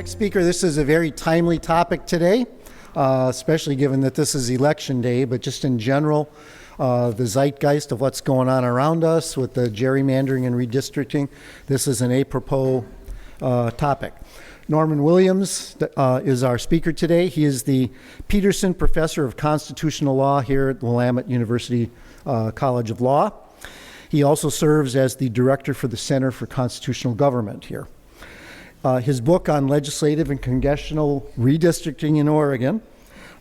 next speaker. This is a very timely topic today, especially given that this is election day, but just in general, the zeitgeist of what's going on around us with the gerrymandering and redistricting. This is an apropos topic. Norman Williams is our speaker today. He is the Peterson Professor of Constitutional Law here at Willamette University College of Law. He also serves as the director for the Center for Constitutional Government here. His book on legislative and congressional redistricting in Oregon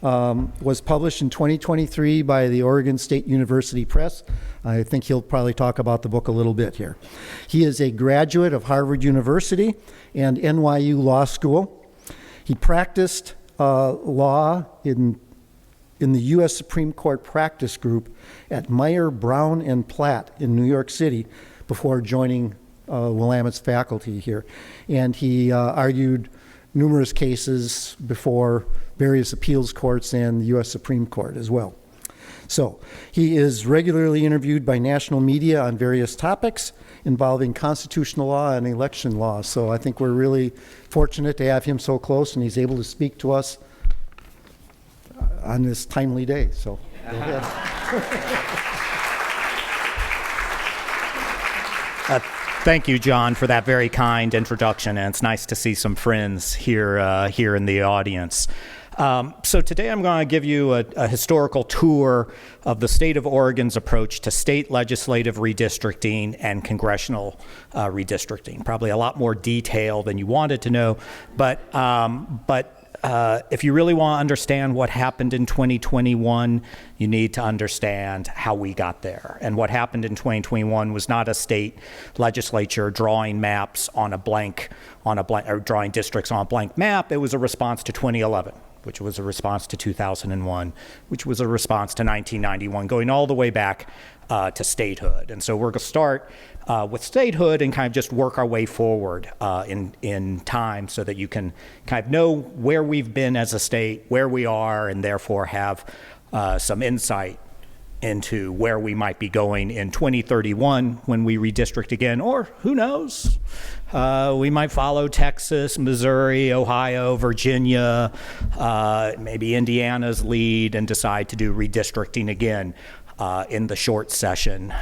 was published in 2023 by the Oregon State University Press. I think he'll probably talk about the book a little bit here. He is a graduate of Harvard University and NYU Law School. He practiced law in the U.S. Supreme Court practice group at Meyer, Brown, and Platt in New York City before joining Willamette's faculty here. And he argued numerous cases before various appeals courts and the U.S. Supreme Court as well. So he is regularly interviewed by national media on various topics involving constitutional law and election law. So I think we're really fortunate to have him so close, and he's able to speak to us on this timely day. So go ahead. Thank you, John, for that very kind introduction, and it's nice to see some friends here in the audience. So today I'm going to give you a historical tour of the state of Oregon's approach to state legislative redistricting and congressional redistricting. Probably a lot more detail than you wanted to know, but if you really want to understand what happened in 2021, you need to understand how we got there. And what happened in 2021 was not a state legislature drawing maps on a blank, or drawing districts on a blank map. It was a response to 2011, which was a response to 2001, which was a response to 1991, going all the way back to statehood. And so we're going to start with statehood and kind of just work our way forward in time so that you can kind of know where we've been as a state, where we are, and therefore have some insight into where we might be going in 2031 when we redistrict again, or who knows, we might follow Texas, Missouri, Ohio, Virginia, maybe Indiana's lead and decide to do redistricting again in the short session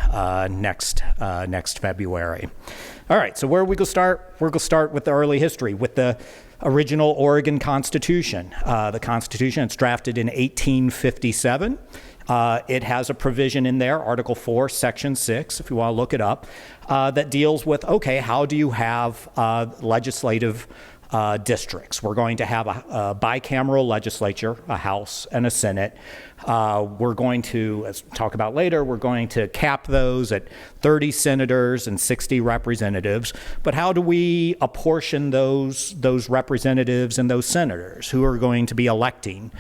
next February. All right, so where are we going to start? We're going to start with the early history, with the original Oregon Constitution. The Constitution, it's drafted in 1857. It has a provision in there, Article 4, Section 6, if you want to look it up, that deals with, okay, how do you have legislative districts? We're going to have a bicameral legislature, a House and a Senate. We're going to, as we'll talk about later, we're going to cap those at 30 senators and 60 representatives. But how do we apportion those representatives and those senators? Who are going to be electing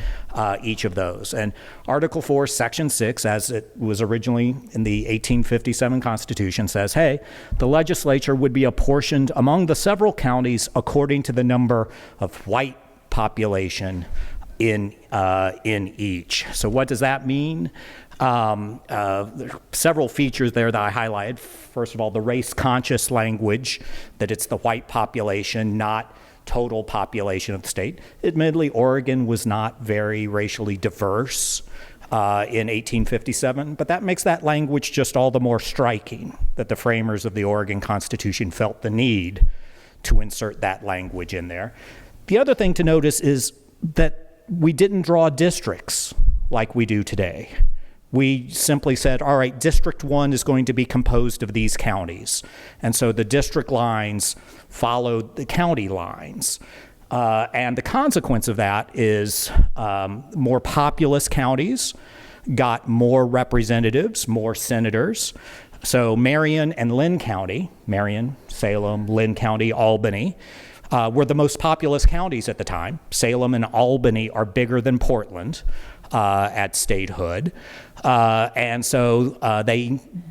each of those? And Article 4, Section 6, as it was originally in the 1857 Constitution, says, hey, the legislature would be apportioned among the several counties according to the number of white population in each. So what does that mean? There are several features there that I highlighted. First of all, the race-conscious language, that it's the white population, not total population of the state. Admittedly, Oregon was not very racially diverse in 1857, but that makes that language just all the more striking, that the framers of the Oregon Constitution felt the need to insert that language in there. The other thing to notice is that we didn't draw districts like we do today. We simply said, all right, District 1 is going to be composed of these counties. And so the district lines followed the county lines. And the consequence of that is more populous counties got more representatives, more senators. So Marion and Lynn County, Marion, Salem, Lynn County, Albany, were the most populous counties at the time. Salem and Albany are bigger than Portland at statehood. And so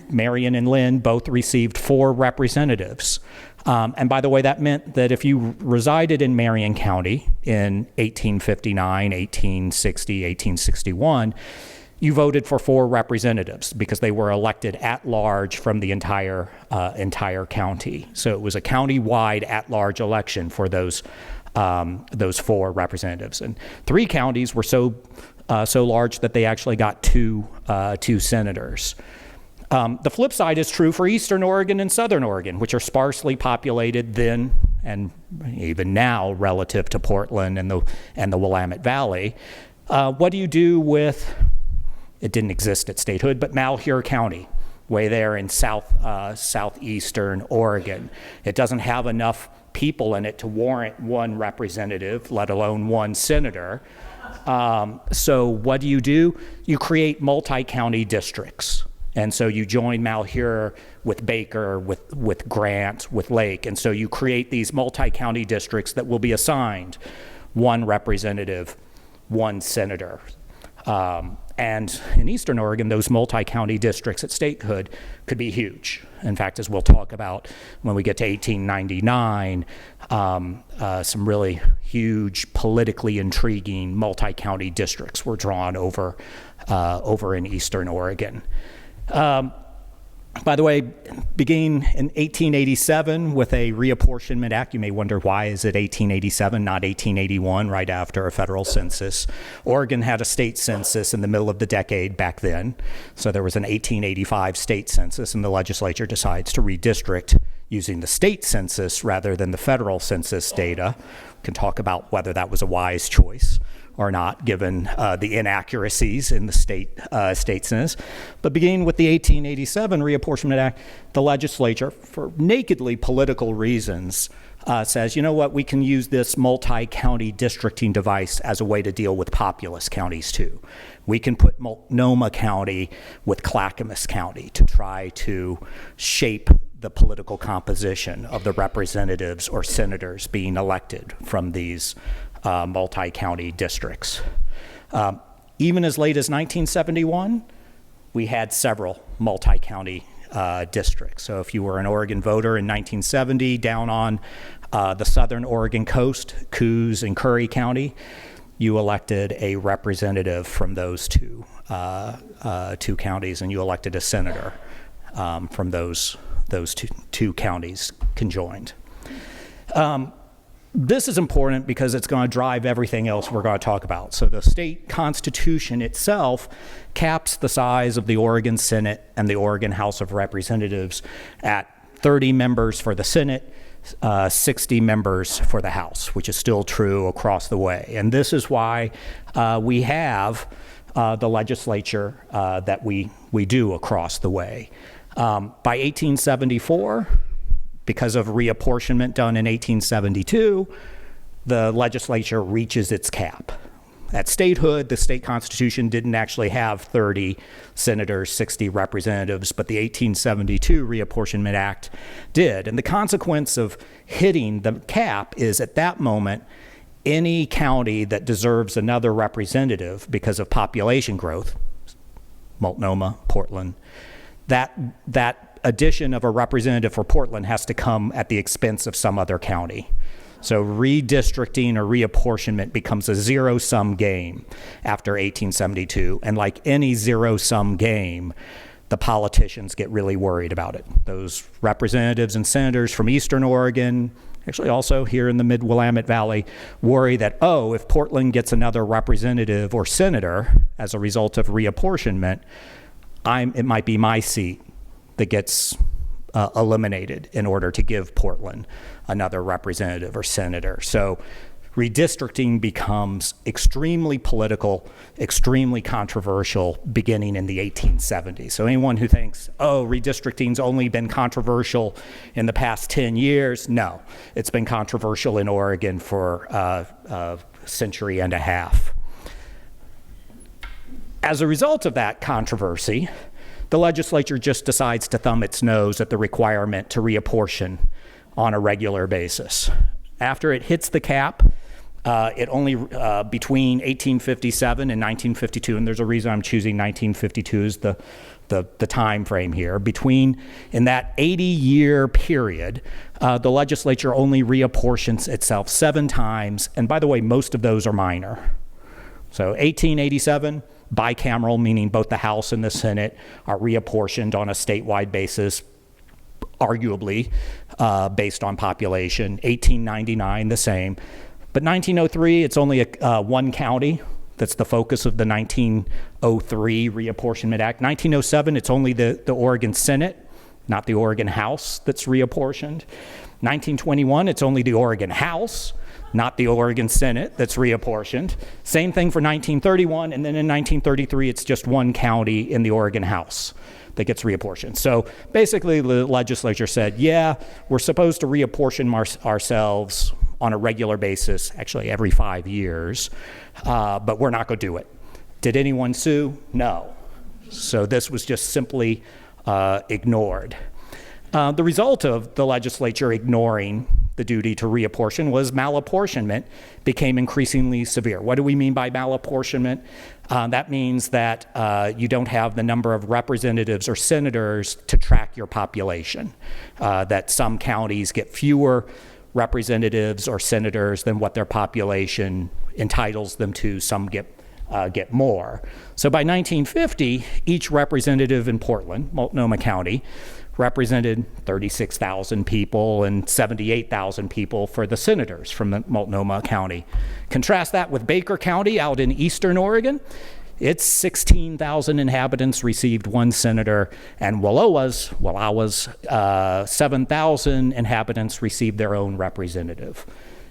Marion and Lynn both received 4 representatives. And by the way, that meant that if you resided in Marion County in 1859, 1860, 1861, you voted for 4 representatives because they were elected at large from the entire county. So it was a county-wide at-large election for those those 4 representatives. And 3 counties were so large that they actually got two senators. The flip side is true for Eastern Oregon and Southern Oregon, which are sparsely populated then and even now relative to Portland and the Willamette Valley. What do you do with, it didn't exist at statehood, but Malheur County, way there in southeastern Oregon. It doesn't have enough people in it to warrant 1 representative, let alone 1 senator. So what do? You create multi-county districts. And so you join Malheur with Baker, with Grant, with Lake. And so you create these multi-county districts that will be assigned 1 representative, 1 senator. And in Eastern Oregon, those multi-county districts at statehood could be huge. In fact, as we'll talk about when we get to 1899, some really huge, politically intriguing multi-county districts were drawn over in Eastern Oregon. By the way, beginning in 1887 with a reapportionment act. You may wonder, why is it 1887, not 1881, right after a federal census? Oregon had a state census in the middle of the decade back then. So there was an 1885 state census, and the legislature decides to redistrict using the state census rather than the federal census data. We can talk about whether that was a wise choice or not, given the inaccuracies in the state census. But beginning with the 1887 Reapportionment Act, the legislature, for nakedly political reasons, says, you know what, we can use this multi-county districting device as a way to deal with populous counties too. We can put Multnomah County with Clackamas County to try to shape the political composition of the representatives or senators being elected from these multi-county districts. Even as late as 1971, we had several multi-county districts. So if you were an Oregon voter in 1970 down on the southern Oregon coast, Coos and Curry County, you elected a representative from those two counties, and you elected a senator from those two counties conjoined. This is important because it's going to drive everything else we're going to talk about. So the state constitution itself caps the size of the Oregon Senate and the Oregon House of Representatives at 30 members for the Senate, 60 members for the House, which is still true across the way. And this is why we have the legislature that we do across the way. By 1874, because of reapportionment done in 1872, the legislature reaches its cap. At statehood, the state constitution didn't actually have 30 senators, 60 representatives, but the 1872 Reapportionment Act did. And the consequence of hitting the cap is, at that moment, any county that deserves another representative because of population growth, Multnomah, Portland, that addition of a representative for Portland has to come at the expense of some other county. So redistricting or reapportionment becomes a zero-sum game after 1872. And like any zero-sum game, the politicians get really worried about it. Those representatives and senators from Eastern Oregon, actually also here in the mid-Willamette Valley, worry that, oh, if Portland gets another representative or senator as a result of reapportionment, it might be my seat that gets eliminated in order to give Portland another representative or senator. So redistricting becomes extremely political, extremely controversial beginning in the 1870s. So anyone who thinks, oh, redistricting's only been controversial in the past 10 years, no. It's been controversial in Oregon for a century and a half. As a result of that controversy, the legislature just decides to thumb its nose at the requirement to reapportion on a regular basis. After it hits the cap, it only, between 1857 and 1952, and there's a reason I'm choosing 1952 as the time frame here, in that 80-year period, the legislature only reapportions itself 7 times, and by the way, most of those are minor. So 1887, bicameral, meaning both the House and the Senate are reapportioned on a statewide basis, arguably based on population. 1899, the same. But 1903, it's only one county that's the focus of the 1903 Reapportionment Act. 1907, it's only the Oregon Senate, not the Oregon House, that's reapportioned. 1921, it's only the Oregon House, not the Oregon Senate, that's reapportioned. Same thing for 1931, and then in 1933, it's just one county in the Oregon House that gets reapportioned. So basically, the legislature said, yeah, we're supposed to reapportion ourselves on a regular basis, actually every 5 years, but we're not going to do it. Did anyone sue? No. So this was just simply ignored. The result of the legislature ignoring the duty to reapportion was malapportionment became increasingly severe. What do we mean by malapportionment? That means that you don't have the number of representatives or senators to track your population, that some counties get fewer representatives or senators than what their population entitles them to. Some get more. So by 1950, each representative in Portland, Multnomah County, represented 36,000 people and 78,000 people for the senators from the Multnomah County. Contrast that with Baker County out in eastern Oregon. Its 16,000 inhabitants received one senator, and Wallowa's 7,000 inhabitants received their own representative.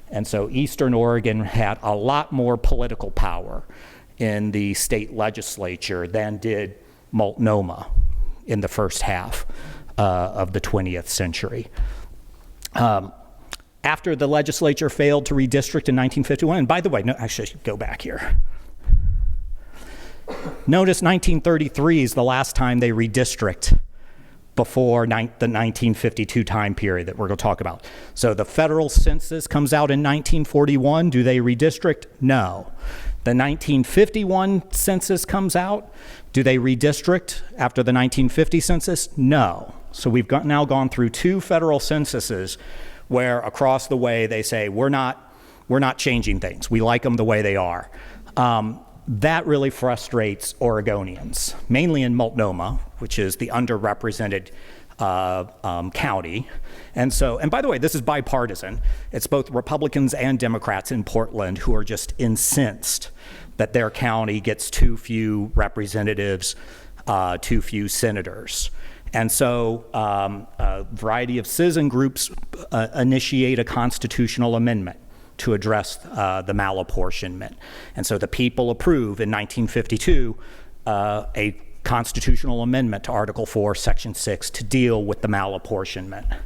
And so eastern Oregon had a lot more political power in the state legislature than did Multnomah in the first half of the 20th century. After the legislature failed to redistrict in 1951, and by the way, no, actually, I should go back here. Notice 1933 is the last time they redistrict before the 1952 time period that we're going to talk about. So the federal census comes out in 1941. Do they redistrict? No. The 1951 census comes out. Do they redistrict after the 1950 census? No. So we've now gone through two federal censuses where across the way they say, we're not changing things. We like them the way they are. That really frustrates Oregonians, mainly in Multnomah, which is the underrepresented county. And by the way, this is bipartisan. It's both Republicans and Democrats in Portland who are just incensed that their county gets too few representatives, too few senators. And so a variety of citizen groups initiate a constitutional amendment to address the malapportionment. And so the people approve in 1952 a constitutional amendment to Article 4, Section 6 to deal with the malapportionment.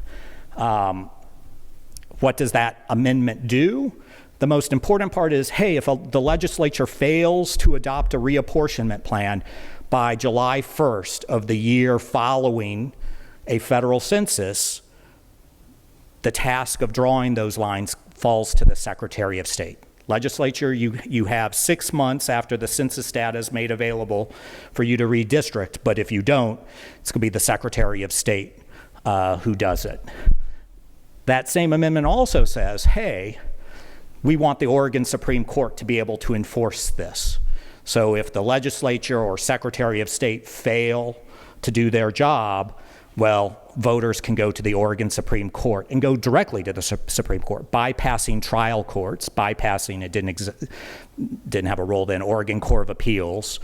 What does that amendment do? The most important part is, hey, if the legislature fails to adopt a reapportionment plan by July 1st of the year following a federal census, the task of drawing those lines falls to the Secretary of State. Legislature, you have 6 months after the census data is made available for you to redistrict, but if you don't, it's going to be the Secretary of State who does it. That same amendment also says, hey, we want the Oregon Supreme Court to be able to enforce this. So if the legislature or Secretary of State fail to do their job, well, voters can go to the Oregon Supreme Court and go directly to the Supreme Court, bypassing trial courts, it didn't have a role then, Oregon Court of Appeals,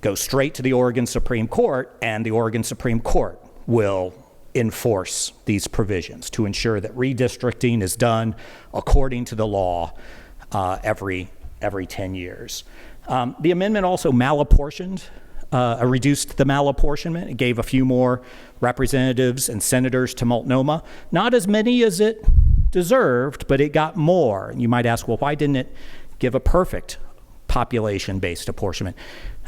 go straight to the Oregon Supreme Court, and the Oregon Supreme Court will enforce these provisions to ensure that redistricting is done according to the law every 10 years. The amendment also malapportioned, reduced the malapportionment. It gave a few more representatives and senators to Multnomah. Not as many as it deserved, but it got more. You might ask, well, why didn't it give a perfect population-based apportionment?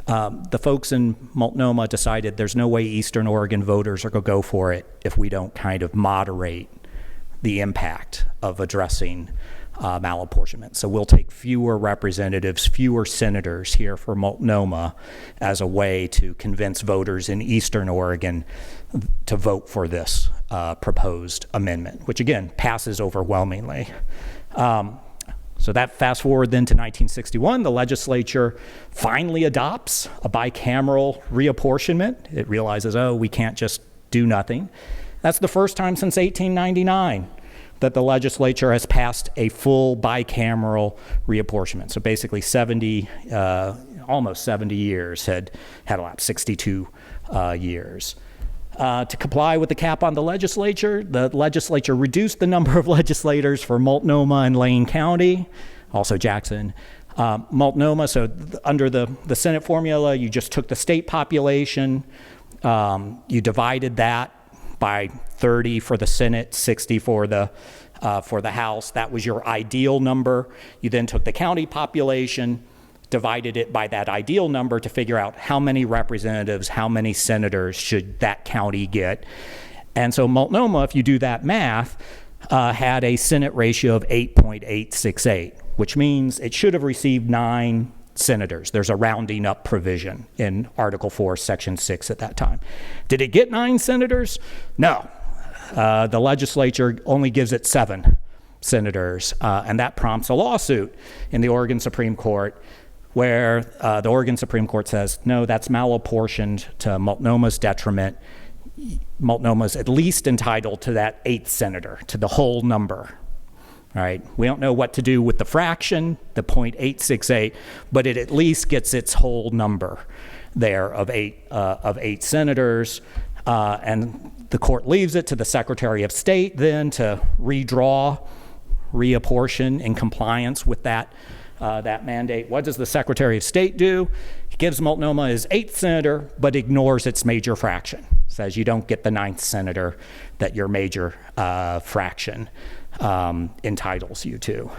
The folks in Multnomah decided there's no way Eastern Oregon voters are going to go for it if we don't kind of moderate the impact of addressing malapportionment. So we'll take fewer representatives, fewer senators here for Multnomah as a way to convince voters in Eastern Oregon to vote for this proposed amendment, which again passes overwhelmingly. So that fast forward then to 1961, the legislature finally adopts a bicameral reapportionment. It realizes, oh, we can't just do nothing. That's the first time since 1899 that the legislature has passed a full bicameral reapportionment. So basically almost 70 years had elapsed, 62 years. To comply with the cap on the legislature reduced the number of legislators for Multnomah and Lane County, also Jackson. Multnomah, so under the Senate formula, you just took the state population, you divided that by 30 for the Senate, 60 for the House. That was your ideal number. You then took the county population, divided it by that ideal number to figure out how many representatives, how many senators should that county get. And so Multnomah, if you do that math, had a Senate ratio of 8.868, which means it should have received 9 senators. There's a rounding up provision in Article 4, Section 6 at that time. Did it get 9 senators? No. The legislature only gives it 7 senators, and that prompts a lawsuit in the Oregon Supreme Court where the Oregon Supreme Court says, no, that's malapportioned to Multnomah's detriment. Multnomah's at least entitled to that 8th senator, to the whole number. All right, we don't know what to do with the fraction, the 0.868, but it at least gets its whole number there of 8 senators, and the court leaves it to the Secretary of State then to reapportion in compliance with that mandate. What does the Secretary of State do? He gives Multnomah his 8th senator, but ignores its major fraction. Says you don't get the 9th senator that your major fraction entitles you to.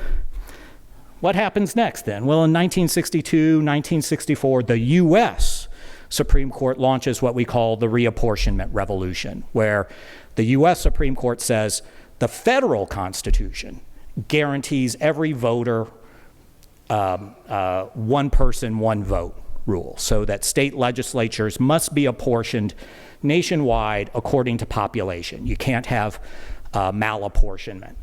What happens next then? Well, in 1962, 1964, the U.S. Supreme Court launches what we call the reapportionment revolution, where the U.S. Supreme Court says the federal Constitution guarantees every voter one person, one vote rule, so that state legislatures must be apportioned nationwide according to population. You can't have malapportionment.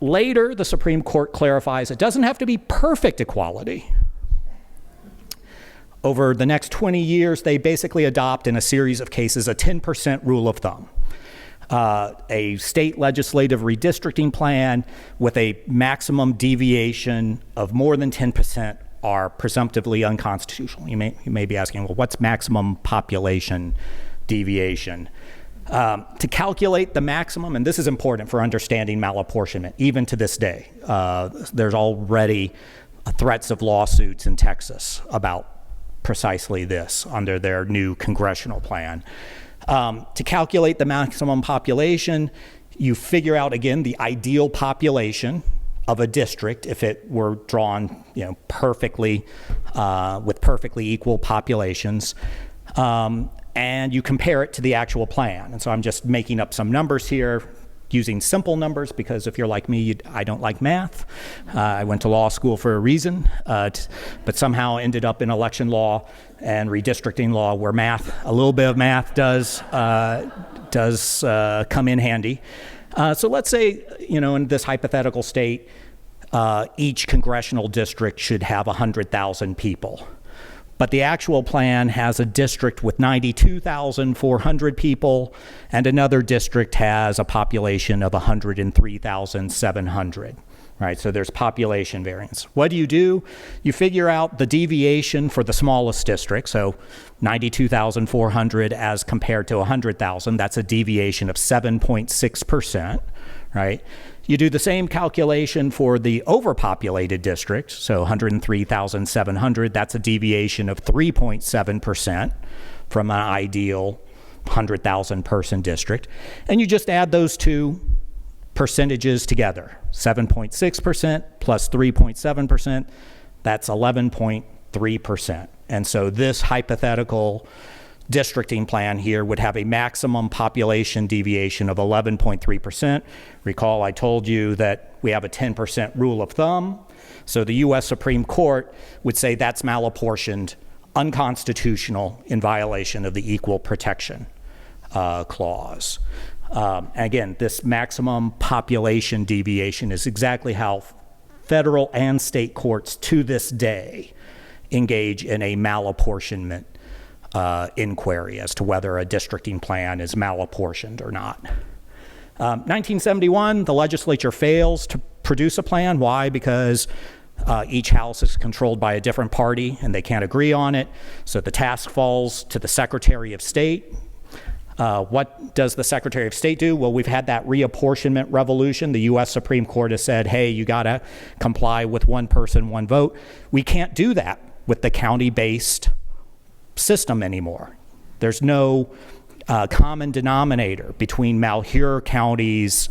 Later, the Supreme Court clarifies it doesn't have to be perfect equality. Over the next 20 years, they basically adopt in a series of cases a 10% rule of thumb. A state legislative redistricting plan with a maximum deviation of more than 10% are presumptively unconstitutional. You may be asking, well, what's maximum population deviation? To calculate the maximum, and this is important for understanding malapportionment, even to this day, there's already threats of lawsuits in Texas about precisely this under their new congressional plan. To calculate the maximum population, you figure out, again, the ideal population of a district if it were drawn, perfectly, with perfectly equal populations. And you compare it to the actual plan. And so I'm just making up some numbers here using simple numbers because if you're like me, I don't like math. I went to law school for a reason, but somehow ended up in election law and redistricting law where a little bit of math does come in handy. So let's say, in this hypothetical state, each congressional district should have 100,000 people. But the actual plan has a district with 92,400 people, and another district has a population of 103,700. Right, so there's population variance. What do? You figure out the deviation for the smallest district, so 92,400 as compared to 100,000, that's a deviation of 7.6%, right? You do the same calculation for the overpopulated district, so 103,700, that's a deviation of 3.7% from an ideal 100,000 person district. And you just add those two percentages together, 7.6% plus 3.7%, that's 11.3%. And so this hypothetical districting plan here would have a maximum population deviation of 11.3%. Recall I told you that we have a 10% rule of thumb. So the U.S. Supreme Court would say that's malapportioned, unconstitutional in violation of the Equal Protection Clause. And again, this maximum population deviation is exactly how federal and state courts to this day engage in a malapportionment inquiry as to whether a districting plan is malapportioned or not. 1971, the legislature fails to produce a plan. Why? Because each house is controlled by a different party and they can't agree on it. So the task falls to the Secretary of State. What does the Secretary of State do? Well, we've had that reapportionment revolution. The U.S. Supreme Court has said, hey, you got to comply with one person, one vote. We can't do that with the county-based system anymore. There's no common denominator between Malheur County's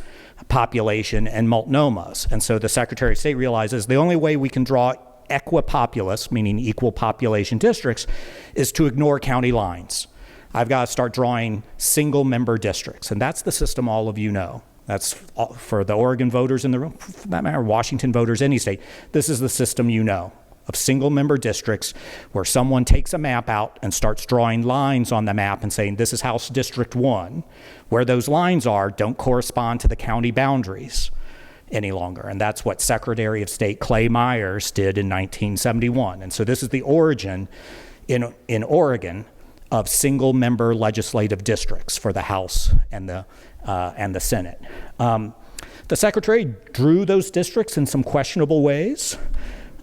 population and Multnoma's. And so the Secretary of State realizes the only way we can draw equipopulous, meaning equal population districts, is to ignore county lines. I've got to start drawing single member districts. And that's the system all of you know. That's for the Oregon voters in the room, for that matter, Washington voters, any state. This is the system you know of single member districts where someone takes a map out and starts drawing lines on the map and saying, this is House District 1. Where those lines are don't correspond to the county boundaries any longer. And that's what Secretary of State Clay Myers did in 1971. And so this is the origin in Oregon of single-member legislative districts for the House and the Senate. The Secretary drew those districts in some questionable ways.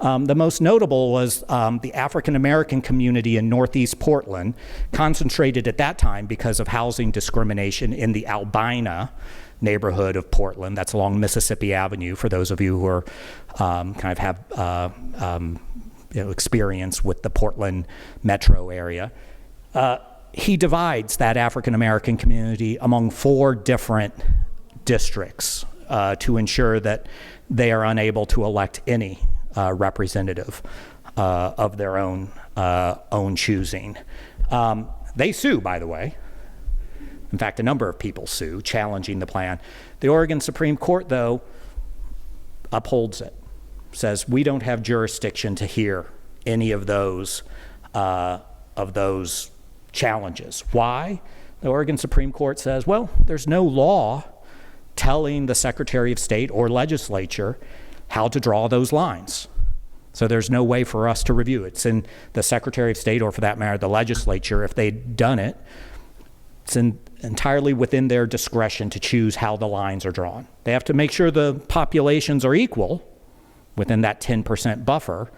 The most notable was the African-American community in Northeast Portland, concentrated at that time because of housing discrimination in the Albina neighborhood of Portland. That's along Mississippi Avenue, for those of you who are kind of have experience with the Portland metro area. He divides that African-American community among 4 different districts to ensure that they are unable to elect any representative of their own choosing. They sue, by the way. In fact, a number of people sue, challenging the plan. The Oregon Supreme Court, though, upholds it, says we don't have jurisdiction to hear any of those challenges. Why? The Oregon Supreme Court says, well, there's no law telling the Secretary of State or legislature how to draw those lines. So there's no way for us to review it. It's in the Secretary of State, or for that matter, the legislature, if they'd done it, it's entirely within their discretion to choose how the lines are drawn. They have to make sure the populations are equal within that 10% buffer,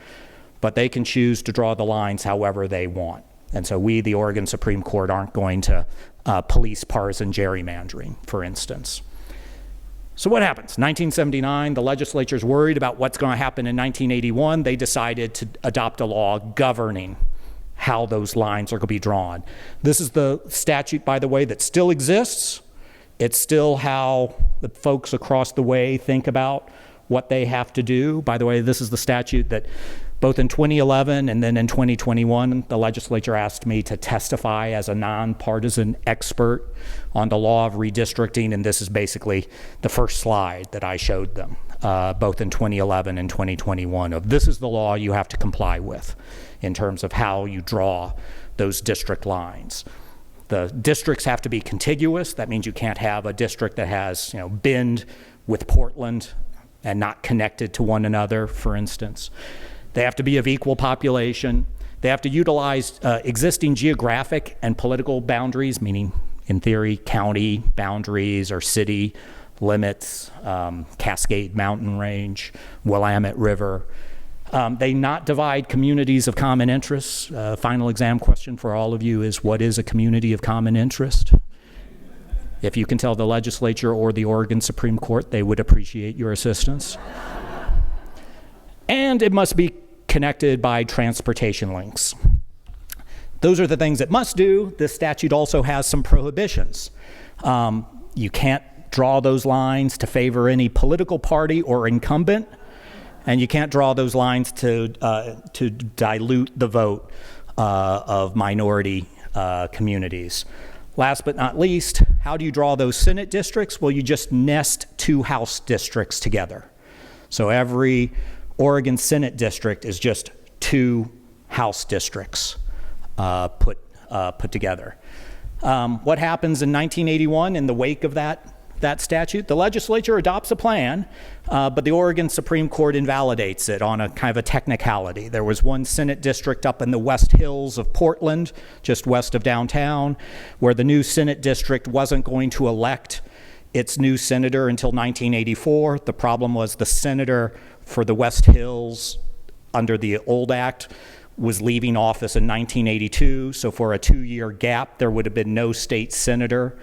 but they can choose to draw the lines however they want. And so we, the Oregon Supreme Court, aren't going to police partisan gerrymandering, for instance. So what happens? 1979, the legislature's worried about what's going to happen in 1981. They decided to adopt a law governing how those lines are going to be drawn. This is the statute, by the way, that still exists. It's still how the folks across the way think about what they have to do. By the way, this is the statute that both in 2011 and then in 2021, the legislature asked me to testify as a nonpartisan expert on the law of redistricting, and this is basically the first slide that I showed them, both in 2011 and 2021, of this is the law you have to comply with in terms of how you draw those district lines. The districts have to be contiguous. That means you can't have a district that has, Bend with Portland and not connected to one another, for instance. They have to be of equal population. They have to utilize existing geographic and political boundaries, meaning, in theory, county boundaries or city limits, Cascade Mountain Range, Willamette River. They not divide communities of common interest. Final exam question for all of you is, what is a community of common interest? If you can tell the legislature or the Oregon Supreme Court, they would appreciate your assistance. And it must be connected by transportation links. Those are the things it must do. This statute also has some prohibitions. You can't draw those lines to favor any political party or incumbent, and you can't draw those lines to dilute the vote of minority communities. Last but not least, how do you draw those Senate districts? Well, you just nest 2 House districts together. So every Oregon Senate district is just 2 House districts put together. What happens in 1981 in the wake of that statute? The legislature adopts a plan, but the Oregon Supreme Court invalidates it on a kind of a technicality. There was one Senate district up in the West Hills of Portland, just west of downtown, where the new Senate district wasn't going to elect its new senator until 1984. The problem was the senator for the West Hills under the old act was leaving office in 1982. So for a 2-year gap, there would have been no state senator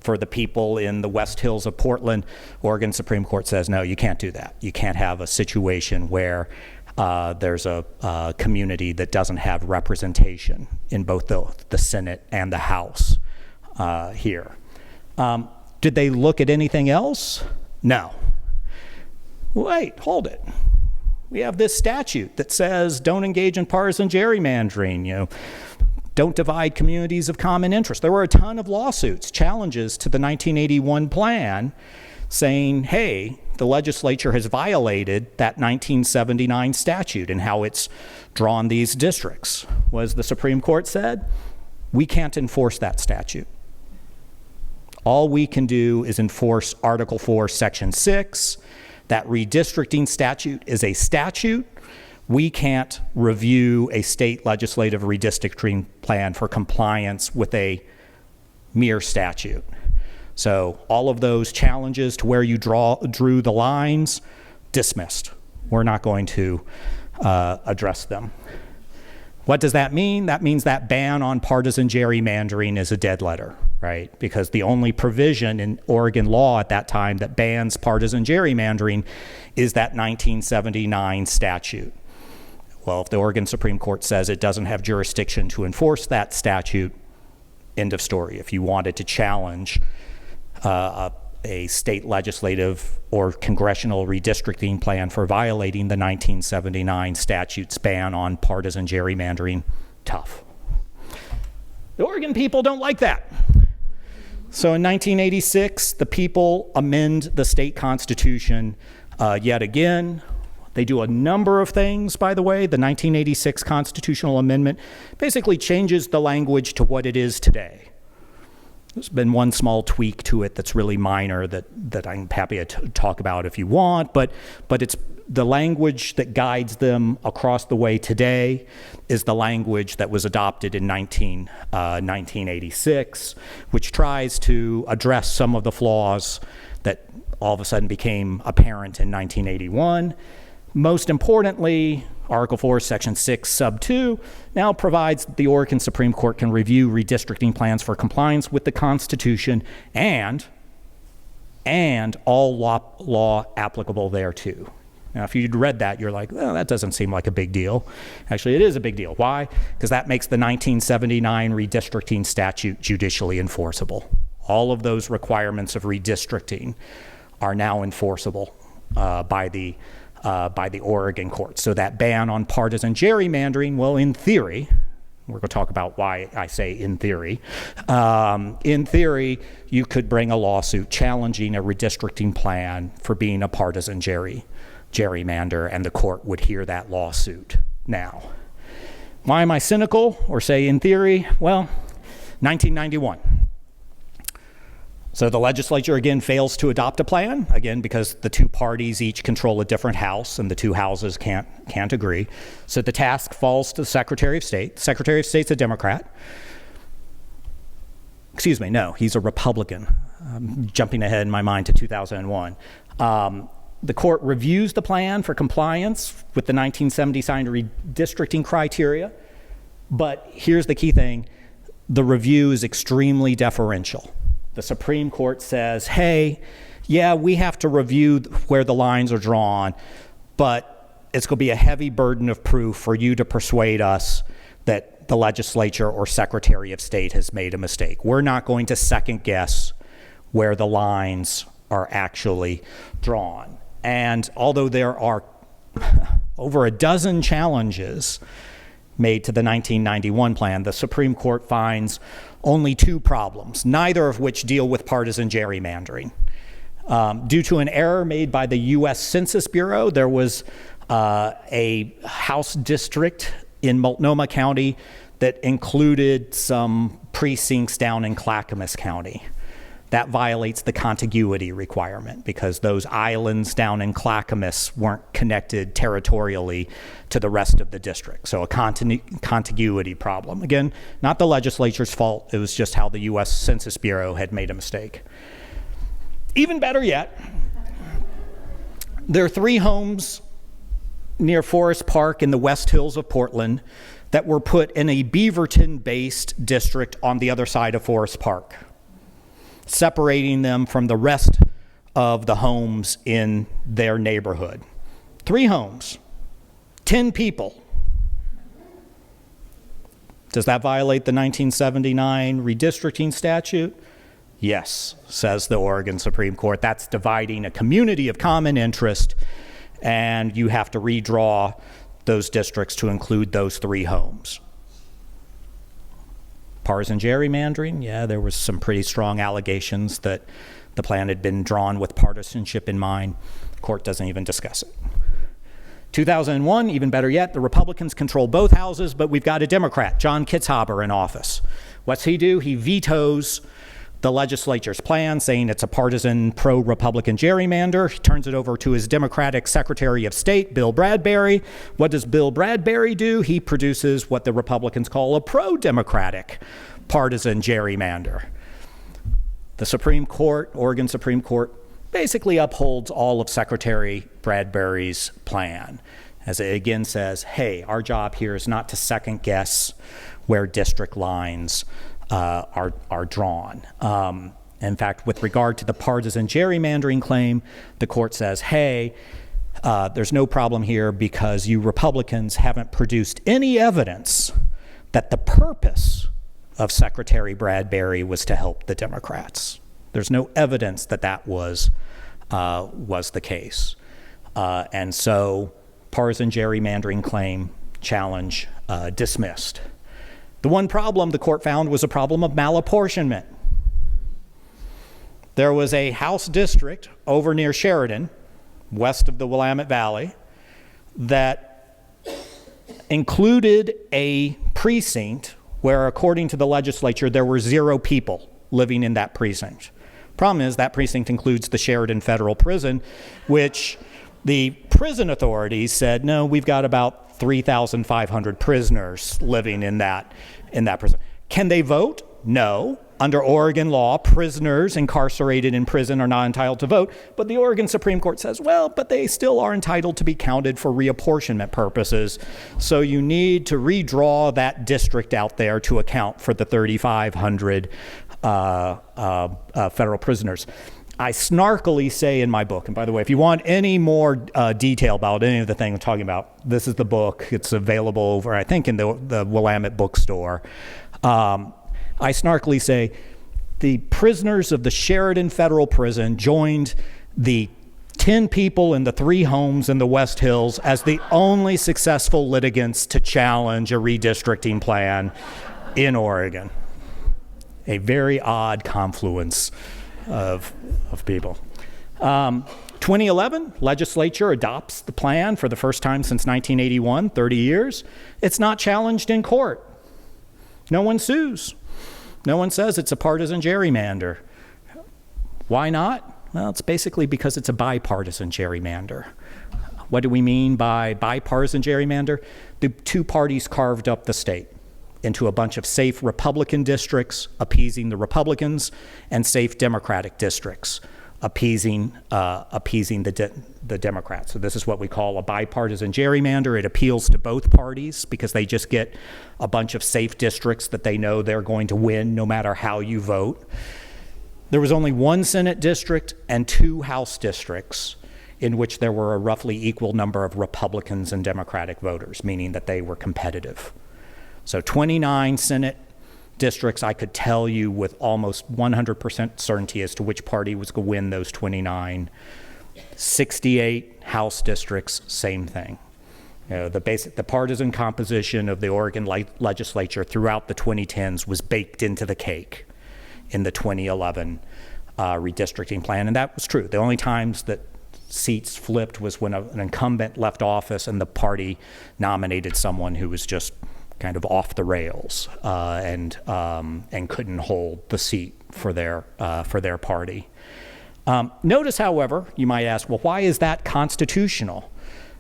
for the people in the West Hills of Portland. Oregon Supreme Court says, no, you can't do that. You can't have a situation where there's a community that doesn't have representation in both the Senate and the House here. Did they look at anything else? No. Wait, hold it. We have this statute that says don't engage in partisan gerrymandering, don't divide communities of common interest. There were a ton of lawsuits, challenges to the 1981 plan saying, hey, the legislature has violated that 1979 statute and how it's drawn these districts. Was the Supreme Court said, we can't enforce that statute. All we can do is enforce Article 4, Section 6. That redistricting statute is a statute. We can't review a state legislative redistricting plan for compliance with a mere statute. So all of those challenges to where you drew the lines, dismissed. We're not going to address them. What does that mean? That means that ban on partisan gerrymandering is a dead letter, right? Because the only provision in Oregon law at that time that bans partisan gerrymandering is that 1979 statute. Well, if the Oregon Supreme Court says it doesn't have jurisdiction to enforce that statute, end of story. If you wanted to challenge a state legislative or congressional redistricting plan for violating the 1979 statute's ban on partisan gerrymandering, tough. The Oregon people don't like that. So in 1986, the people amend the state constitution yet again. They do a number of things, by the way. The 1986 constitutional amendment basically changes the language to what it is today. There's been one small tweak to it that's really minor that I'm happy to talk about if you want, but it's the language that guides them across the way today is the language that was adopted in 1986, which tries to address some of the flaws that all of a sudden became apparent in 1981. Most importantly, Article 4, Section 6, Sub 2 now provides that the Oregon Supreme Court can review redistricting plans for compliance with the Constitution and all law applicable thereto. Now, if you'd read that, you're like, well, that doesn't seem like a big deal. Actually, it is a big deal. Why? Because that makes the 1979 redistricting statute judicially enforceable. All of those requirements of redistricting are now enforceable by the Oregon courts. So that ban on partisan gerrymandering, well, in theory, we're going to talk about why I say in theory, you could bring a lawsuit challenging a redistricting plan for being a partisan gerrymander, and the court would hear that lawsuit now. Why am I cynical or say in theory? Well, 1991. So the legislature, again, fails to adopt a plan, again, because the two parties each control a different house and the two houses can't agree. So the task falls to the Secretary of State. The Secretary of State's a Democrat. Excuse me, no, he's a Republican. I'm jumping ahead in my mind to 2001. The court reviews the plan for compliance with the 1970 signed redistricting criteria. But here's the key thing. The review is extremely deferential. The Supreme Court says, hey, yeah, we have to review where the lines are drawn, but it's going to be a heavy burden of proof for you to persuade us that the legislature or Secretary of State has made a mistake. We're not going to second guess where the lines are actually drawn. And although there are over a dozen challenges made to the 1991 plan, the Supreme Court finds only two problems, neither of which deal with partisan gerrymandering. Due to an error made by the U.S. Census Bureau, there was a House district in Multnomah County that included some precincts down in Clackamas County. That violates the contiguity requirement because those islands down in Clackamas weren't connected territorially to the rest of the district. So a contiguity problem. Again, not the legislature's fault. It was just how the U.S. Census Bureau had made a mistake. Even better yet, there are 3 homes near Forest Park in the West Hills of Portland that were put in a Beaverton-based district on the other side of Forest Park, separating them from the rest of the homes in their neighborhood. 3 homes, 10 people. Does that violate the 1979 redistricting statute? Yes, says the Oregon Supreme Court. That's dividing a community of common interest, and you have to redraw those districts to include those 3 homes. Partisan gerrymandering, yeah, there was some pretty strong allegations that the plan had been drawn with partisanship in mind. The court doesn't even discuss it. 2001, even better yet, the Republicans control both houses, but we've got a Democrat, John Kitzhaber, in office. What's he do? He vetoes the legislature's plan, saying it's a partisan pro-Republican gerrymander. He turns it over to his Democratic Secretary of State, Bill Bradbury. What does Bill Bradbury do? He produces what the Republicans call a pro-Democratic partisan gerrymander. The Supreme Court, Oregon Supreme Court, basically upholds all of Secretary Bradbury's plan, as it again says, hey, our job here is not to second guess where district lines are drawn. In fact, with regard to the partisan gerrymandering claim, the court says, hey, there's no problem here because you Republicans haven't produced any evidence that the purpose of Secretary Bradbury was to help the Democrats. There's no evidence that that was the case. And so partisan gerrymandering claim, challenge, dismissed. The one problem the court found was a problem of malapportionment. There was a House district over near Sheridan, west of the Willamette Valley, that included a precinct where, according to the legislature, there were 0 people living in that precinct. Problem is, that precinct includes the Sheridan Federal Prison, which the prison authorities said, no, we've got about 3,500 prisoners living in that prison. Can they vote? No. Under Oregon law, prisoners incarcerated in prison are not entitled to vote, but the Oregon Supreme Court says, well, but they still are entitled to be counted for reapportionment purposes, so you need to redraw that district out there to account for the 3,500 federal prisoners. I snarkily say in my book, and by the way, if you want any more detail about any of the things I'm talking about, this is the book. It's available over, I think, in the Willamette bookstore. I snarkily say the prisoners of the Sheridan Federal Prison joined the 10 people in the 3 homes in the West Hills as the only successful litigants to challenge a redistricting plan in Oregon. A very odd confluence of people. 2011, legislature adopts the plan for the first time since 1981, 30 years. It's not challenged in court. No one sues. No one says it's a partisan gerrymander. Why not? Well, it's basically because it's a bipartisan gerrymander. What do we mean by bipartisan gerrymander? The 2 parties carved up the state into a bunch of safe Republican districts, appeasing the Republicans, and safe Democratic districts, appeasing the Democrats. So this is what we call a bipartisan gerrymander. It appeals to both parties because they just get a bunch of safe districts that they know they're going to win no matter how you vote. There was only 1 Senate district and 2 House districts in which there were a roughly equal number of Republicans and Democratic voters, meaning that they were competitive. So 29 Senate districts, I could tell you with almost 100% certainty as to which party was going to win those 29. 68 House districts, same thing. You know, the partisan composition of the Oregon legislature throughout the 2010s was baked into the cake in the 2011 redistricting plan, and that was true. The only times that seats flipped was when an incumbent left office and the party nominated someone who was just kind of off the rails and couldn't hold the seat for their party. Notice, however, you might ask, well, why is that constitutional?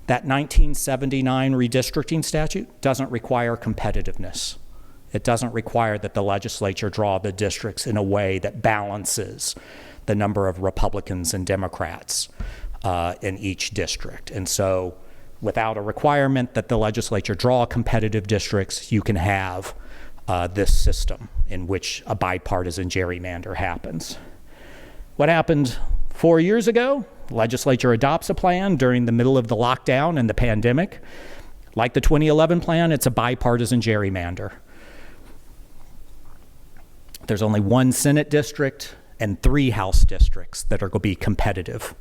That 1979 redistricting statute doesn't require competitiveness. It doesn't require that the legislature draw the districts in a way that balances the number of Republicans and Democrats in each district. And so without a requirement that the legislature draw competitive districts, you can have this system in which a bipartisan gerrymander happens. What happened 4 years ago? The legislature adopts a plan during the middle of the lockdown and the pandemic. Like the 2011 plan, it's a bipartisan gerrymander. There's only one Senate district and 3 House districts that are going to be competitive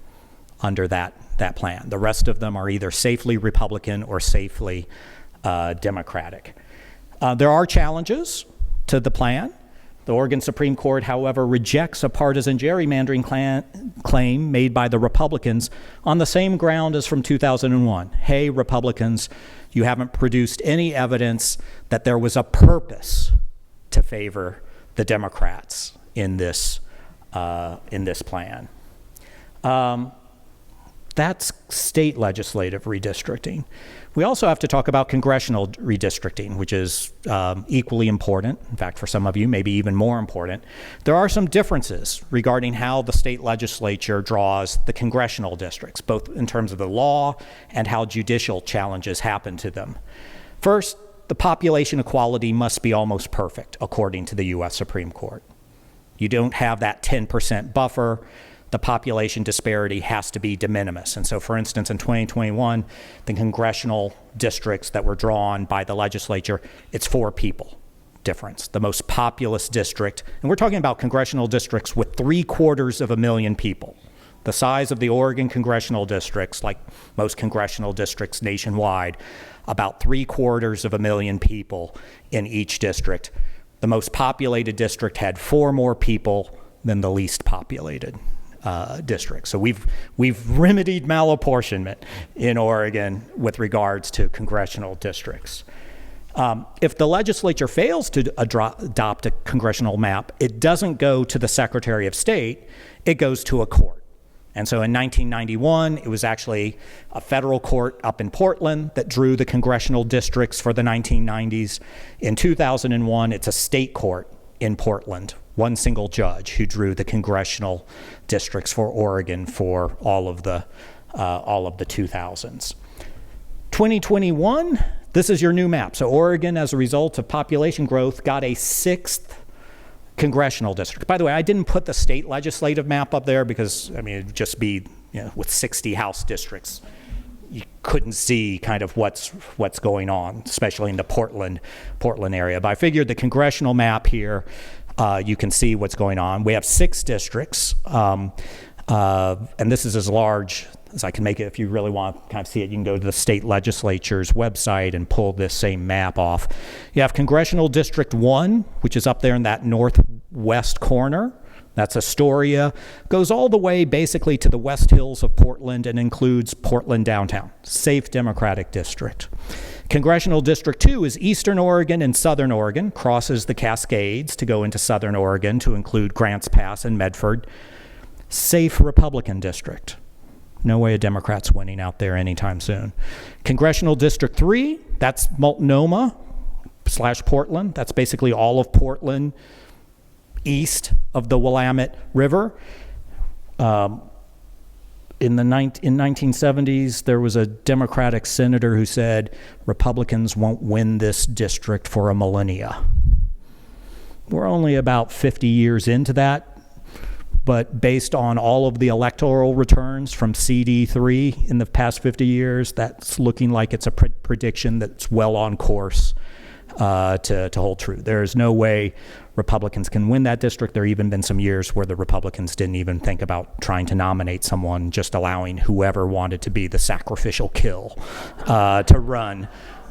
under that plan. The rest of them are either safely Republican or safely Democratic. There are challenges to the plan. The Oregon Supreme Court, however, rejects a partisan gerrymandering claim made by the Republicans on the same ground as from 2001. Hey, Republicans, you haven't produced any evidence that there was a purpose to favor the Democrats in this plan. That's state legislative redistricting. We also have to talk about congressional redistricting, which is equally important. In fact, for some of you, maybe even more important. There are some differences regarding how the state legislature draws the congressional districts, both in terms of the law and how judicial challenges happen to them. First, the population equality must be almost perfect, according to the U.S. Supreme Court. You don't have that 10% buffer. The population disparity has to be de minimis. And so, for instance, in 2021, the congressional districts that were drawn by the legislature, it's 4 people difference. The most populous district, and we're talking about congressional districts with 750,000 people. The size of the Oregon congressional districts, like most congressional districts nationwide, about 750,000 people in each district. The most populated district had 4 more people than the least populated district. So we've remedied malapportionment in Oregon with regards to congressional districts. If the legislature fails to adopt a congressional map, it doesn't go to the Secretary of State, it goes to a court. And so in 1991, it was actually a federal court up in Portland that drew the congressional districts for the 1990s. In 2001, it's a state court in Portland, one single judge who drew the congressional districts for Oregon for all of the 2000s. 2021, this is your new map. So Oregon, as a result of population growth, got a 6th congressional district. By the way, I didn't put the state legislative map up there because, I mean, it'd just be, with 60 House districts, you couldn't see kind of what's going on, especially in the Portland area. But I figured the congressional map here, you can see what's going on. We have 6 districts, and this is as large as I can make it. If you really want to kind of see it, you can go to the state legislature's website and pull this same map off. You have Congressional District 1, which is up there in that northwest corner. That's Astoria. Goes all the way basically to the West Hills of Portland and includes Portland downtown. Safe Democratic district. Congressional District 2 is Eastern Oregon and Southern Oregon, crosses the Cascades to go into Southern Oregon to include Grants Pass and Medford. Safe Republican district. No way a Democrat's winning out there anytime soon. Congressional District 3, that's Multnomah/Portland. That's basically all of Portland east of the Willamette River. In the 1970s, there was a Democratic senator who said Republicans won't win this district for a millennia. We're only about 50 years into that, but based on all of the electoral returns from CD3 in the past 50 years, that's looking like it's a prediction that's well on course to hold true. There is no way Republicans can win that district. There have even been some years where the Republicans didn't even think about trying to nominate someone, just allowing whoever wanted to be the sacrificial kill to run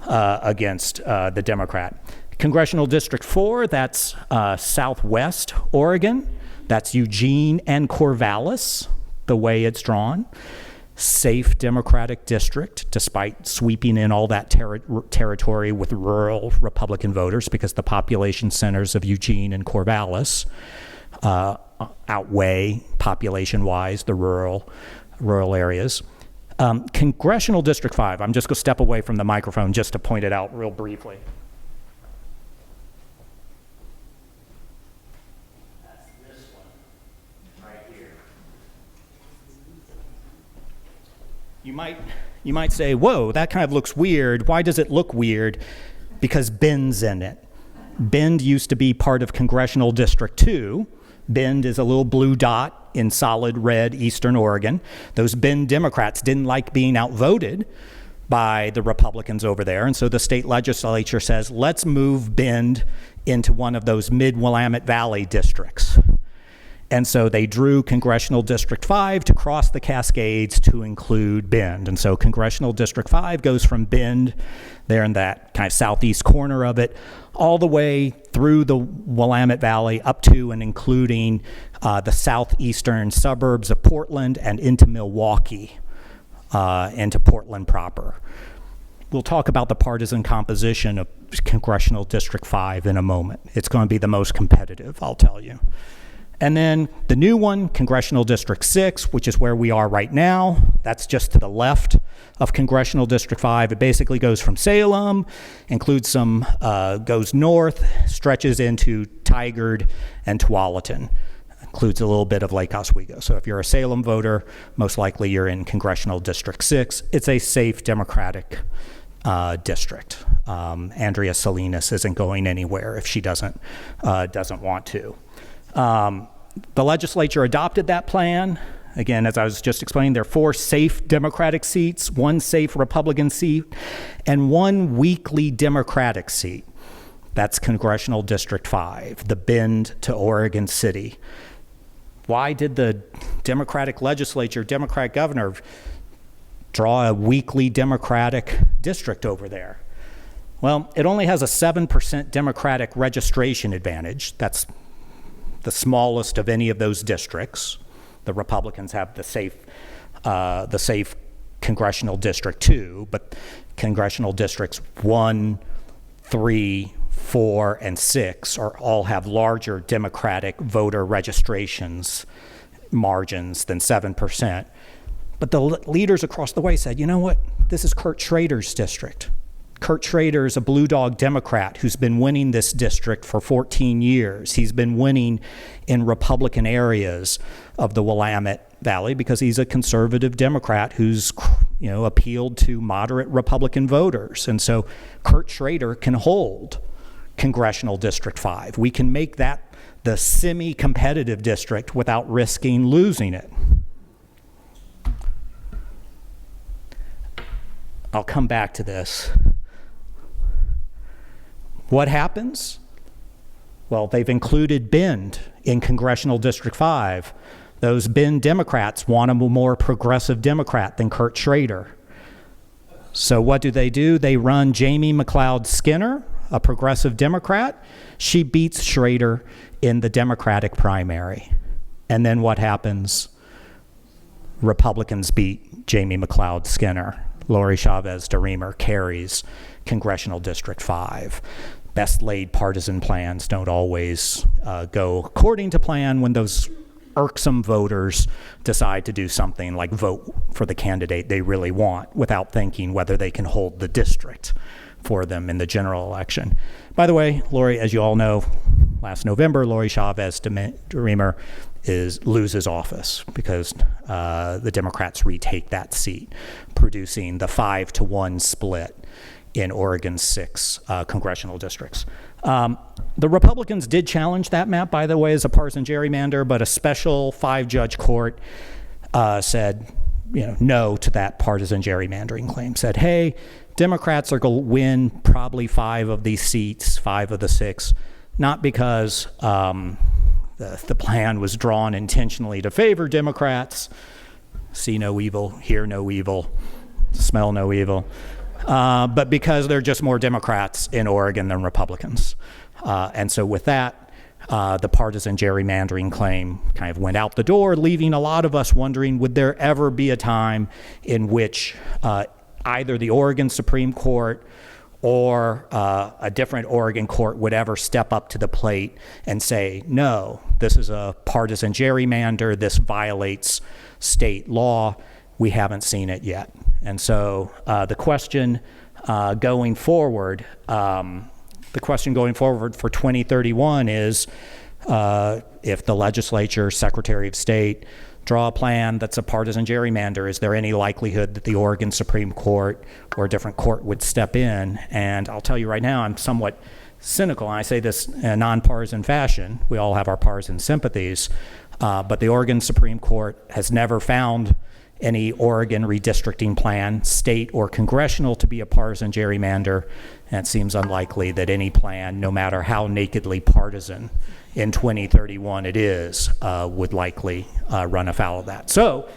against the Democrat. Congressional District 4, that's Southwest Oregon. That's Eugene and Corvallis, the way it's drawn. Safe Democratic district, despite sweeping in all that territory with rural Republican voters, because the population centers of Eugene and Corvallis outweigh population-wise the rural areas. Congressional District 5, I'm just going to step away from the microphone just to point it out real briefly. That's this one right here. You might say, whoa, that kind of looks weird. Why does it look weird? Because Bend's in it. Bend used to be part of Congressional District 2. Bend is a little blue dot in solid red eastern Oregon. Those Bend Democrats didn't like being outvoted by the Republicans over there, and so the state legislature says, let's move Bend into one of those mid-Willamette Valley districts. And so they drew Congressional District 5 to cross the Cascades to include Bend. And so Congressional District 5 goes from Bend, there in that kind of southeast corner of it, all the way through the Willamette Valley up to and including the southeastern suburbs of Portland and into Milwaukee, into Portland proper. We'll talk about the partisan composition of Congressional District 5 in a moment. It's going to be the most competitive, I'll tell you. And then the new one, Congressional District 6, which is where we are right now. That's just to the left of Congressional District 5. It basically goes from Salem, includes some, goes north, stretches into Tigard and Tualatin. Includes a little bit of Lake Oswego. So if you're a Salem voter, most likely you're in Congressional District 6. It's a safe Democratic district. Andrea Salinas isn't going anywhere if she doesn't want to. The legislature adopted that plan. Again, as I was just explaining, there are 4 safe Democratic seats, 1 safe Republican seat, and 1 weakly Democratic seat. That's Congressional District 5, the Bend to Oregon City. Why did the Democratic legislature, Democrat governor, draw a weakly Democratic district over there? Well, it only has a 7% Democratic registration advantage. That's the smallest of any of those districts. The Republicans have the safe Congressional District 2, but Congressional Districts 1, 3, 4, and 6 all have larger Democratic voter registrations margins than 7%. But the leaders across the way said, you know what? This is Kurt Schrader's district. Kurt Schrader is a Blue Dog Democrat who's been winning this district for 14 years. He's been winning in Republican areas of the Willamette Valley because he's a conservative Democrat who's, appealed to moderate Republican voters. And so Kurt Schrader can hold Congressional District 5. We can make that the semi-competitive district without risking losing it. I'll come back to this. What happens? Well, they've included Bend in Congressional District 5. Those Bend Democrats want a more progressive Democrat than Kurt Schrader. So what do? They run Jamie McLeod Skinner, a progressive Democrat. She beats Schrader in the Democratic primary. And then what happens? Republicans beat Jamie McLeod Skinner. Lori Chavez DeRemer carries Congressional District 5. Best laid partisan plans don't always go according to plan when those irksome voters decide to do something like vote for the candidate they really want without thinking whether they can hold the district for them in the general election. By the way, Lori, as you all know, last November, Lori Chavez DeRemer loses office because the Democrats retake that seat, producing the 5-to-1 split in Oregon's 6 congressional districts. The Republicans did challenge that map, by the way, as a partisan gerrymander, but a special 5-judge court said no to that partisan gerrymandering claim, said, hey, Democrats are going to win probably 5 of these seats, 5 of the 6, not because the plan was drawn intentionally to favor Democrats, see no evil, hear no evil, smell no evil, but because there are just more Democrats in Oregon than Republicans. And so with that, the partisan gerrymandering claim kind of went out the door, leaving a lot of us wondering, would there ever be a time in which either the Oregon Supreme Court or a different Oregon court would ever step up to the plate and say, no, this is a partisan gerrymander, this violates state law. We haven't seen it yet. And so the question going forward for 2031 is if the legislature, Secretary of State, draw a plan that's a partisan gerrymander. Is there any likelihood that the Oregon Supreme Court or a different court would step in? And I'll tell you right now, I'm somewhat cynical, and I say this in a nonpartisan fashion. We all have our partisan sympathies, but the Oregon Supreme Court has never found any Oregon redistricting plan, state or congressional, to be a partisan gerrymander, and it seems unlikely that any plan, no matter how nakedly partisan in 2031 it is, would likely run afoul of that. So,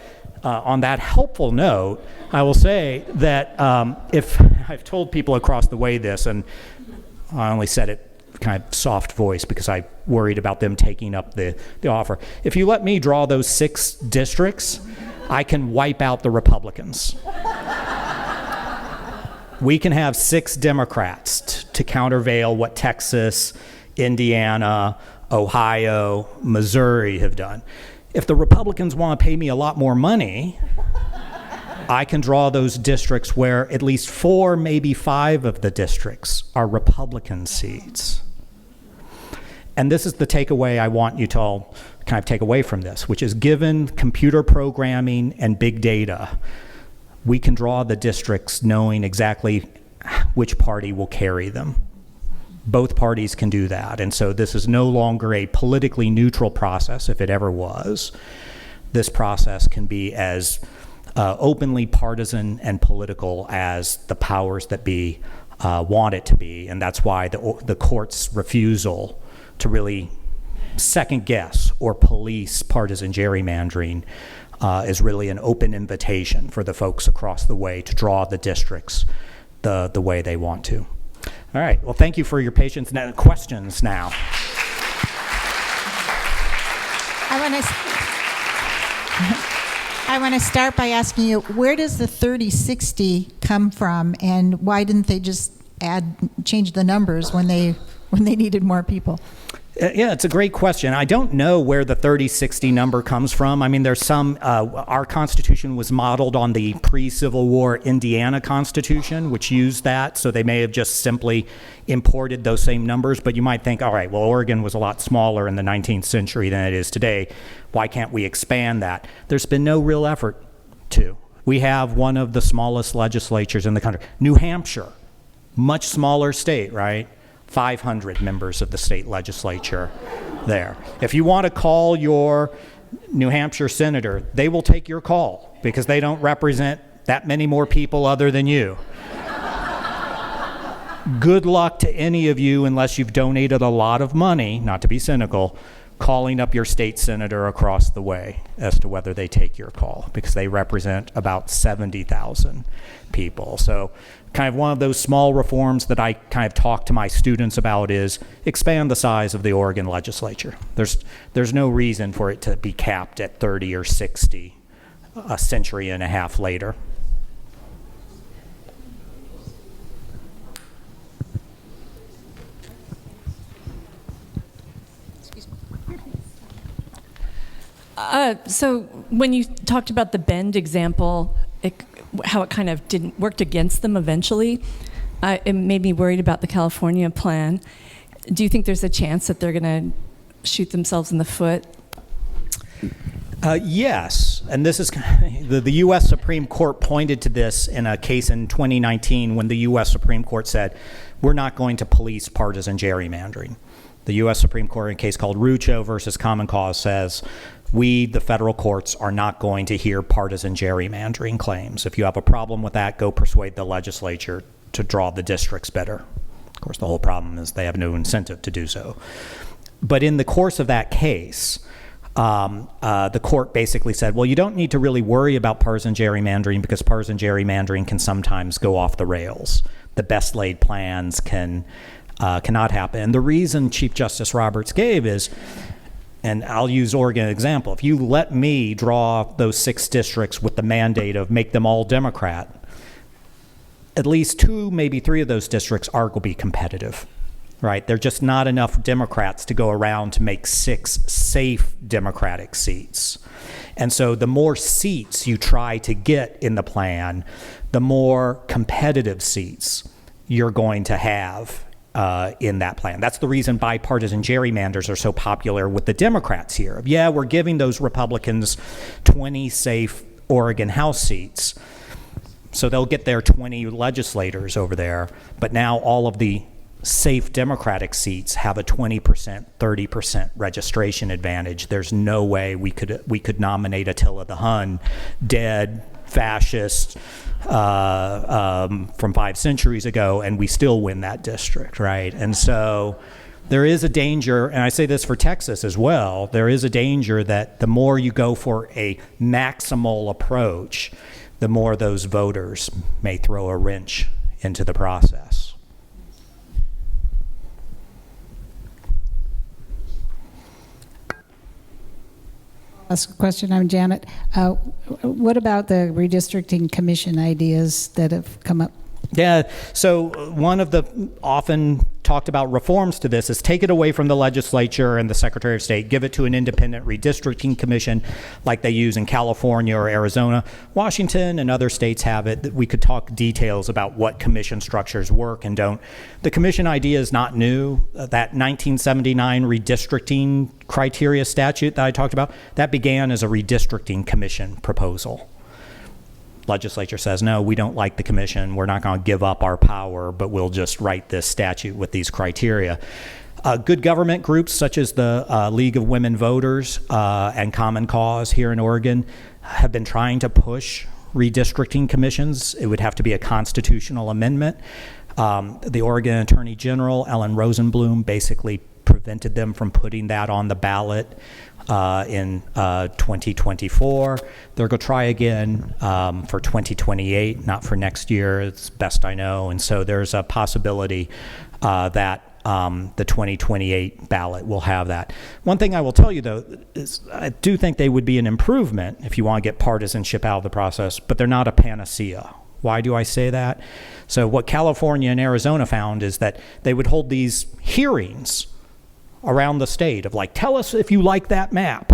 on that helpful note, I will say that if I've told people across the way this, and I only said it kind of soft voice because I worried about them taking up the offer. If you let me draw those 6 districts, I can wipe out the Republicans. We can have 6 Democrats to countervail what Texas, Indiana, Ohio, Missouri have done. If the Republicans want to pay me a lot more money, I can draw those districts where at least 4, maybe 5 of the districts are Republican seats. And this is the takeaway I want you to all kind of take away from this, which is, given computer programming and big data, we can draw the districts knowing exactly which party will carry them. Both parties can do that. And so this is no longer a politically neutral process, if it ever was. This process can be as openly partisan and political as the powers that be want it to be, and that's why the court's refusal to really second guess or police partisan gerrymandering is really an open invitation for the folks across the way to draw the districts the way they want to. All right, well, thank you for your patience. Now, questions now. I want to start by asking you, where does the 3060 come from, and why didn't they just change the numbers when they needed more people? Yeah, it's a great question. I don't know where the 3060 number comes from. I mean, there's some, our Constitution was modeled on the pre-Civil War Indiana Constitution, which used that, so they may have just simply imported those same numbers, but you might think, all right, well, Oregon was a lot smaller in the 19th century than it is today. Why can't we expand that? There's been no real effort to. We have one of the smallest legislatures in the country. New Hampshire, much smaller state, right? 500 members of the state legislature there. If you want to call your New Hampshire senator, they will take your call because they don't represent that many more people other than you. Good luck to any of you, unless you've donated a lot of money, not to be cynical, calling up your state senator across the way as to whether they take your call, because they represent about 70,000 people. So kind of one of those small reforms that I kind of talk to my students about is expand the size of the Oregon legislature. There's no reason for it to be capped at 30 or 60 a century and a half later. So when you talked about the Bend example, how it kind of worked against them eventually, it made me worried about the California plan. Do you think there's a chance that they're going to shoot themselves in the foot? Yes, and this is the U.S. Supreme Court pointed to this in a case in 2019 when the U.S. Supreme Court said, we're not going to police partisan gerrymandering. The U.S. Supreme Court, in a case called Rucho versus Common Cause, says, we, the federal courts, are not going to hear partisan gerrymandering claims. If you have a problem with that, go persuade the legislature to draw the districts better. Of course, the whole problem is they have no incentive to do so. But in the course of that case, the court basically said, well, you don't need to really worry about partisan gerrymandering because partisan gerrymandering can sometimes go off the rails. The best laid plans cannot happen. And the reason Chief Justice Roberts gave is, and I'll use Oregon example, if you let me draw those 6 districts with the mandate of make them all Democrat, at least 2, maybe 3 of those districts are going to be competitive, right? There are just not enough Democrats to go around to make 6 safe Democratic seats. And so the more seats you try to get in the plan, the more competitive seats you're going to have in that plan. That's the reason bipartisan gerrymanders are so popular with the Democrats here. Yeah, we're giving those Republicans 20 safe Oregon House seats, so they'll get their 20 legislators over there, but now all of the safe Democratic seats have a 20%, 30% registration advantage. There's no way we could nominate Attila the Hun, dead fascist from 5 centuries ago, and we still win that district, right? And so there is a danger, and I say this for Texas as well, there is a danger that the more you go for a maximal approach, the more those voters may throw a wrench into the process. Ask a question. I'm Janet. What about the redistricting commission ideas that have come up? Yeah, so one of the often talked about reforms to this is take it away from the legislature and the Secretary of State, give it to an independent redistricting commission like they use in California or Arizona. Washington and other states have it. We could talk details about what commission structures work and don't. The commission idea is not new. That 1979 redistricting criteria statute that I talked about, that began as a redistricting commission proposal. Legislature says, no, we don't like the commission. We're not going to give up our power, but we'll just write this statute with these criteria. Good government groups such as the League of Women Voters and Common Cause here in Oregon have been trying to push redistricting commissions. It would have to be a constitutional amendment. The Oregon Attorney General, Ellen Rosenblum, basically prevented them from putting that on the ballot in 2024. They're going to try again for 2028, not for next year, it's best I know. And so there's a possibility that the 2028 ballot will have that. One thing I will tell you, though, is I do think they would be an improvement if you want to get partisanship out of the process, but they're not a panacea. Why do I say that? So what California and Arizona found is that they would hold these hearings around the state of like, tell us if you like that map.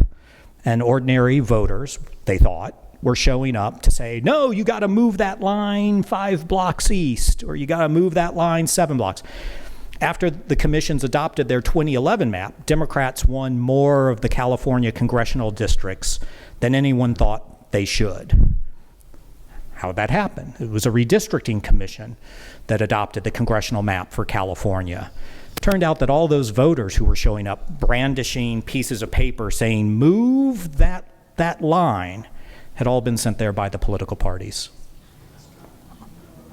And ordinary voters, they thought, were showing up to say, no, you got to move that line 5 blocks east, or you got to move that line 7 blocks. After the commissions adopted their 2011 map, Democrats won more of the California congressional districts than anyone thought they should. How did that happen? It was a redistricting commission that adopted the congressional map for California. Turned out that all those voters who were showing up brandishing pieces of paper saying, move that line, had all been sent there by the political parties.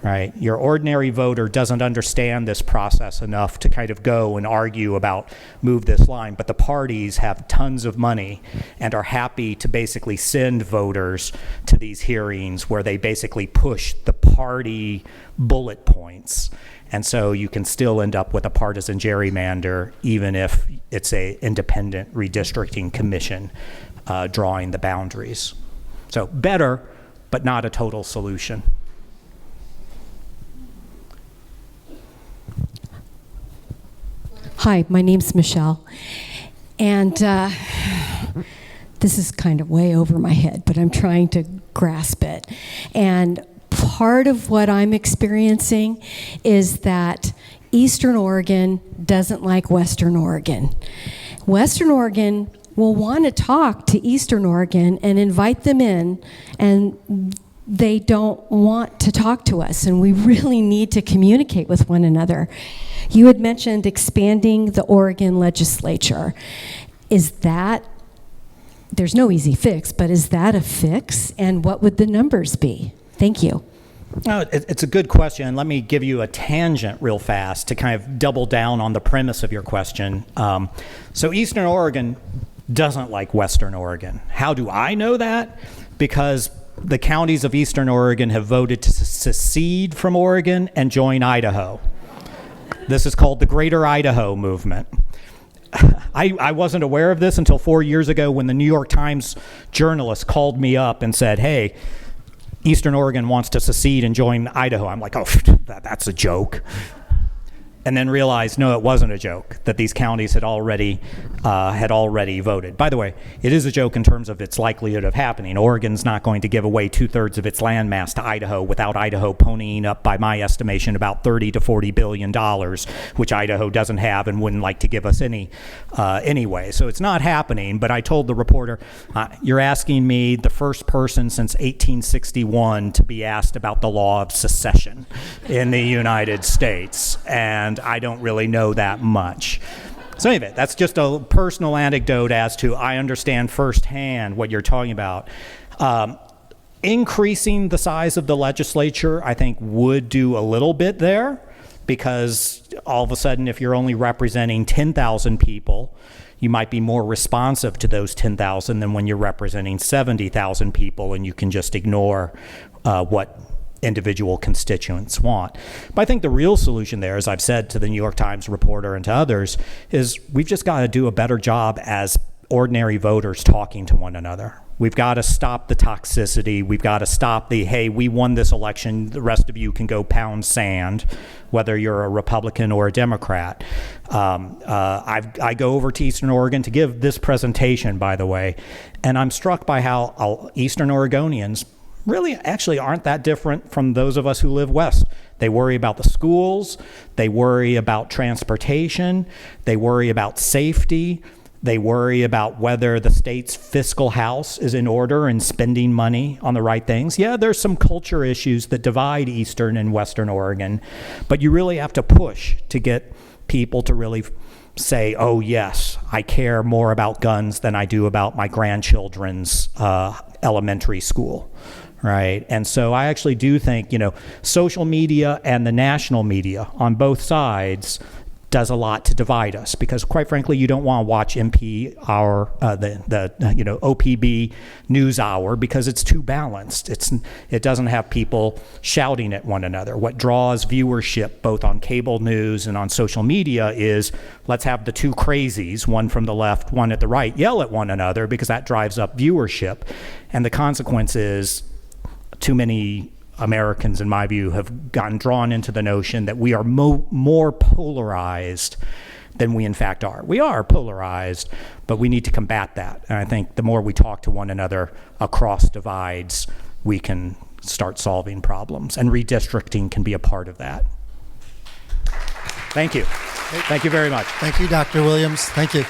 Right? Your ordinary voter doesn't understand this process enough to kind of go and argue about move this line, but the parties have tons of money and are happy to basically send voters to these hearings where they basically push the party bullet points. And so you can still end up with a partisan gerrymander, even if it's a independent redistricting commission drawing the boundaries. So better, but not a total solution. Hi, my name's Michelle, and this is kind of way over my head, but I'm trying to grasp it. And part of what I'm experiencing is that Eastern Oregon doesn't like Western Oregon. Western Oregon will want to talk to Eastern Oregon and invite them in, and they don't want to talk to us, and we really need to communicate with one another. You had mentioned expanding the Oregon legislature. Is that, there's no easy fix, but is that a fix? And what would the numbers be? Thank you. No, it's a good question. Let me give you a tangent real fast to kind of double down on the premise of your question. So Eastern Oregon doesn't like Western Oregon. How do I know that? Because the counties of Eastern Oregon have voted to secede from Oregon and join Idaho. This is called the Greater Idaho Movement. I wasn't aware of this until 4 years ago when the New York Times journalist called me up and said, hey, Eastern Oregon wants to secede and join Idaho. I'm like, oh, that's a joke. and then realized, no, it wasn't a joke, that these counties had already voted. By the way, it is a joke in terms of its likelihood of happening. Oregon's not going to give away 2/3 of its landmass to Idaho without Idaho ponying up, by my estimation, about $30 to $40 billion, which Idaho doesn't have and wouldn't like to give us anyway. So it's not happening. But I told the reporter, you're asking me, the first person since 1861 to be asked about the law of secession in the United States, and I don't really know that much. So anyway, that's just a personal anecdote as to I understand firsthand what you're talking about. Increasing the size of the legislature, I think, would do a little bit there, because all of a sudden, if you're only representing 10,000 people, you might be more responsive to those 10,000 than when you're representing 70,000 people and you can just ignore what individual constituents want. But I think the real solution there, as I've said to the New York Times reporter and to others, is we've just got to do a better job as ordinary voters talking to one another. We've got to stop the toxicity. We've got to stop the, hey, we won this election, the rest of you can go pound sand, whether you're a Republican or a Democrat. I go over to Eastern Oregon to give this presentation, by the way, and I'm struck by how Eastern Oregonians really actually aren't that different from those of us who live west. They worry about the schools, they worry about transportation, they worry about safety, they worry about whether the state's fiscal house is in order and spending money on the right things. Yeah, there's some culture issues that divide Eastern and Western Oregon, but you really have to push to get people to really say, oh yes, I care more about guns than I do about my grandchildren's elementary school. Right. And so I actually do think, social media and the national media on both sides does a lot to divide us, because quite frankly, you don't want to watch the OPB News Hour, because it's too balanced. It doesn't have people shouting at one another. What draws viewership both on cable news and on social media is, let's have the two crazies, one from the left, one at the right, yell at one another, because that drives up viewership. And the consequence is, too many Americans, in my view, have gotten drawn into the notion that we are more polarized than we in fact are. We are polarized, but we need to combat that. And I think the more we talk to one another across divides, we can start solving problems. And redistricting can be a part of that. Thank you. Thank you very much. Thank you, Dr. Williams. Thank you.